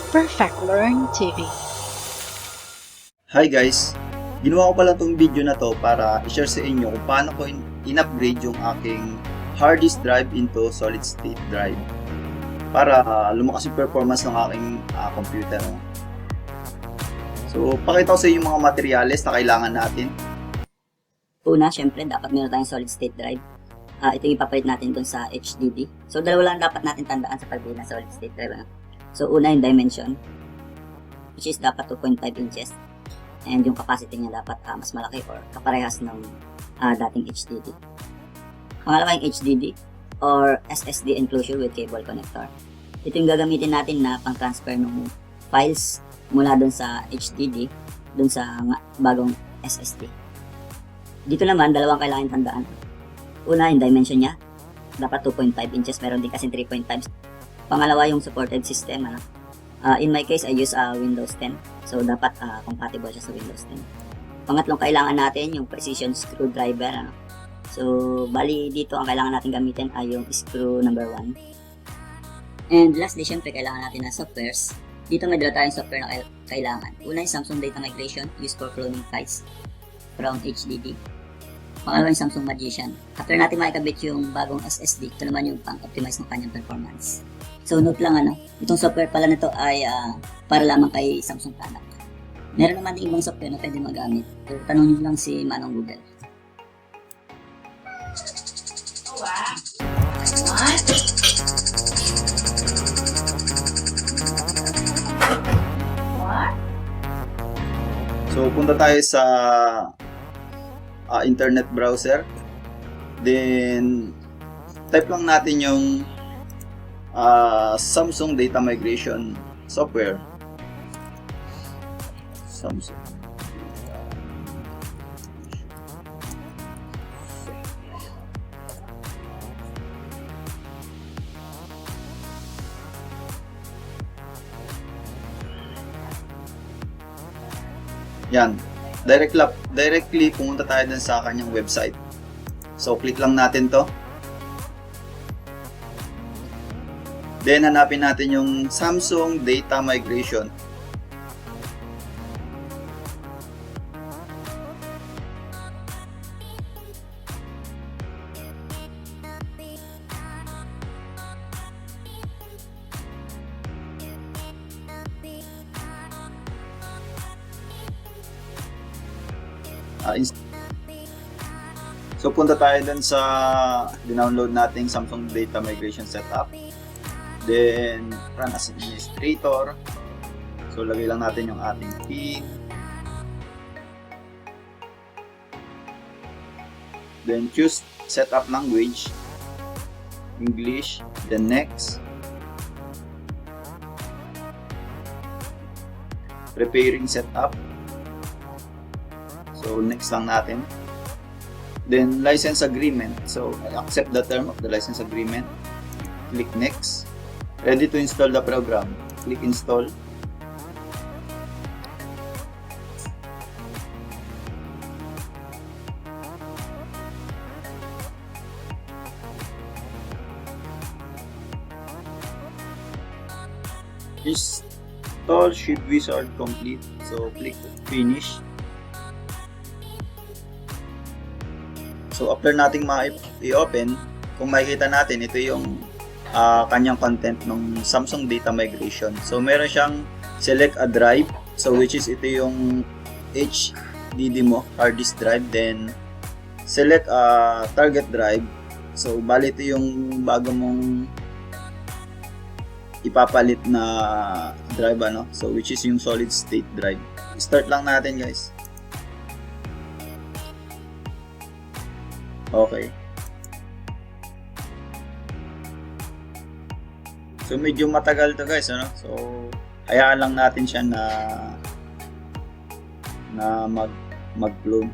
Perfect Learn TV. Hi guys! Ginawa ko pala itong video na to para i-share sa inyo kung paano ko in-upgrade yung aking hard disk drive into solid state drive para lumakas yung performance ng aking computer. So, pakita ko sa inyo yung mga materyales na kailangan natin. Una, syempre, dapat meron tayong solid state drive. Ito yung ipapalit natin dun sa HDD. So, dalawa lang dapat natin tandaan sa pagbili ng solid state drive. So, una yung dimension, which is dapat 2.5 inches. And yung capacity niya dapat mas malaki or kaparehas ng dating HDD. Pangalawa yung HDD or SSD enclosure with cable connector. Ito yung gagamitin natin na pang-transfer ng files mula dun sa HDD dun sa bagong SSD. Dito naman, dalawang kailangan tandaan. Una, yung dimension niya. Dapat 2.5 inches, meron din kasi 3.5. Pangalawa, yung supported system. In my case, I use Windows 10. So, dapat compatible siya sa Windows 10. Pangatlong kailangan natin yung precision screwdriver. So, bali dito ang kailangan natin gamitin ay yung screw number 1. And lastly, syempre, kailangan natin ng softwares. Dito may dala tayong software na kailangan. Una yung Samsung Data Migration, used for cloning files from HDD. Pangalawa yung Samsung Magician. After natin makikabit yung bagong SSD, ito naman yung pang-optimize ng kanyang performance. So note lang itong software pala nito ay para lamang kay Samsung product. Meron naman din ibang software na pwede magamit. So tanongin lang si Manong Google. So, punta tayo sa internet browser. Then, type lang natin yung Samsung Data Migration software. Samsung. Yan. Directly pumunta tayo dun sa kanyang website. So, click lang natin to. Then, hanapin natin yung Samsung Data Migration. So, punta tayo dun sa dinownload nating Samsung Data Migration Setup. Then, run as administrator. So, lagay lang natin yung ating PIN. Then, choose setup language. English. Then, next. Preparing setup. So, next lang natin. Then, license agreement. So, accept the term of the license agreement. Click next. Ready to install the program. Click install. Install ship wizard complete. So, click finish. So, after nating i-open, kung makikita natin, ito yung kanyang content ng Samsung Data Migration. So, meron siyang select a drive. So, which is ito yung HDD mo, hard disk drive. Then, select a target drive. So, bali ito yung bago mong ipapalit na drive, So, which is yung solid state drive. Start lang natin, guys. Okay. So, medyo matagal to, guys, So, hayaan lang natin siya na mag-clone.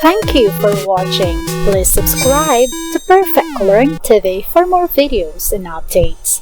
Thank you for watching. Please subscribe to Perfect Learn TV for more videos and updates.